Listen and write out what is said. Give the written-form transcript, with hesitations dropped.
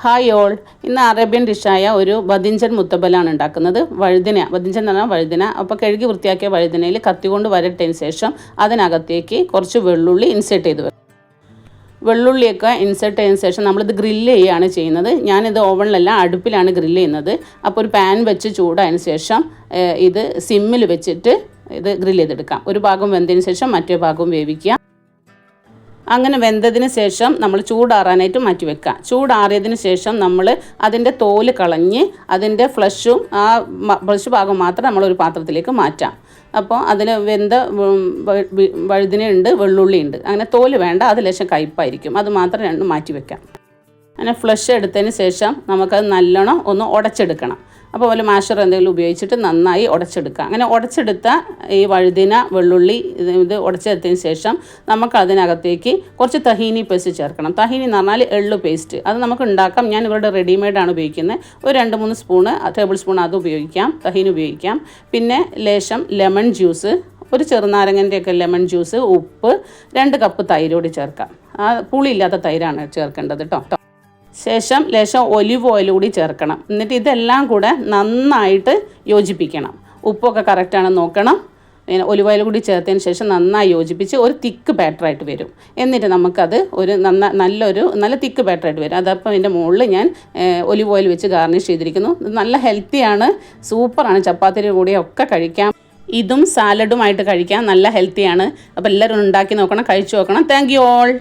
Hi all, ഇന്ന് Arabian ഡിഷായ ഒരു ബദിഞ്ചൻ മുത്തബലാണ് ഉണ്ടാക്കുന്നത്. ബദിഞ്ചൻ എന്ന് പറഞ്ഞാൽ വഴുതിന. അപ്പോൾ കഴുകി വൃത്തിയാക്കിയ വഴുതിനയിൽ കത്തി കൊണ്ട് വരട്ടതിന് ശേഷം അതിനകത്തേക്ക് കുറച്ച് വെള്ളുള്ളി ഇൻസേർട്ട് ചെയ്ത് വെക്കും. വെള്ളുള്ളിയൊക്കെ ഇൻസേർട്ട് ചെയ്തതിന് ശേഷം നമ്മളിത് ഗ്രില്ല് ചെയ്യുകയാണ് ചെയ്യുന്നത്. ഞാനിത് ഓവനിലല്ല, അടുപ്പിലാണ് ഗ്രില്ല് ചെയ്യുന്നത്. അപ്പോൾ ഒരു പാൻ വെച്ച് ചൂടായതിന് ശേഷം ഇത് സിമ്മിൽ വെച്ചിട്ട് ഇത് ഗ്രില്ല് ചെയ്തെടുക്കാം. ഒരു ഭാഗം വെന്തതിന് ശേഷം മറ്റേ ഭാഗവും വേവിക്കുക. അങ്ങനെ വെന്തതിന് ശേഷം നമ്മൾ ചൂടാറാനായിട്ട് മാറ്റി വെക്കുക. ചൂടാറിയതിന് ശേഷം നമ്മൾ അതിൻ്റെ തോല് കളഞ്ഞ് അതിൻ്റെ ഫ്ലഷും ആ ഫ്ലഷ് ഭാഗം മാത്രം നമ്മളൊരു പാത്രത്തിലേക്ക് മാറ്റാം. അപ്പോൾ അതിന് വെന്ത വഴുതിനയുണ്ട്, വെള്ളുള്ളി ഉണ്ട്. അങ്ങനെ തോല് വേണ്ട, അത് ലേശം കയ്പ്പായിരിക്കും. അത് മാത്രം രണ്ടും മാറ്റി വെക്കാം. അങ്ങനെ ഫ്ലഷ് എടുത്തതിന് ശേഷം നമുക്കത് നല്ലോണം ഒന്ന് ഉടച്ചെടുക്കണം. അപ്പോൾ വല്ല മാഷർ എന്തെങ്കിലും ഉപയോഗിച്ചിട്ട് നന്നായി ഉടച്ചെടുക്കുക. അങ്ങനെ ഉടച്ചെടുത്ത ഈ വഴുതിന, വെള്ളുള്ളി ഇത് ഉടച്ചെടുത്തതിന് ശേഷം നമുക്കതിനകത്തേക്ക് കുറച്ച് തഹീനി പേസ്റ്റ് ചേർക്കണം. തഹീനി എന്ന് പറഞ്ഞാൽ എള്ളു പേസ്റ്റ്. അത് നമുക്ക് ഉണ്ടാക്കാം. ഞാൻ ഇവിടെ റെഡിമെയ്ഡാണ് ഉപയോഗിക്കുന്നത്. ഒരു 2-3 സ്പൂണ് ടേബിൾ സ്പൂൺ അത് ഉപയോഗിക്കാം, തഹീനി ഉപയോഗിക്കാം. പിന്നെ ലേശം ലെമൺ ജ്യൂസ്, ഒരു ചെറുനാരങ്ങൻ്റെയൊക്കെ ലെമൺ ജ്യൂസ്, ഉപ്പ്, 2 കപ്പ് തൈര് കൂടി ചേർക്കാം. പുളിയില്ലാത്ത തൈരാണ് ചേർക്കേണ്ടത് കേട്ടോ. ശേഷം ലേശം ഒലിവ് ഓയിൽ കൂടി ചേർക്കണം. എന്നിട്ട് ഇതെല്ലാം കൂടെ നന്നായിട്ട് യോജിപ്പിക്കണം. ഉപ്പൊക്കെ കറക്റ്റാണെന്ന് നോക്കണം. ഒലിവ് ഓയിൽ കൂടി ചേർത്തതിന് ശേഷം നന്നായി യോജിപ്പിച്ച് ഒരു തിക്ക് ബാറ്ററായിട്ട് വരും. എന്നിട്ട് നമുക്കത് ഒരു നല്ല തിക്ക് ബാറ്ററായിട്ട് വരും. അതപ്പോൾ അതിൻ്റെ മുകളിൽ ഞാൻ ഒലിവ് ഓയിൽ വെച്ച് ഗാർണിഷ് ചെയ്തിരിക്കുന്നു. നല്ല ഹെൽത്തിയാണ്, സൂപ്പറാണ്. ചപ്പാത്തിയുടെ കൂടെയൊക്കെ കഴിക്കാം. ഇതും സാലഡുമായിട്ട് കഴിക്കാം. നല്ല ഹെൽത്തിയാണ്. അപ്പോൾ എല്ലാവരും ഉണ്ടാക്കി നോക്കണം, കഴിച്ചു നോക്കണം. Thank you all.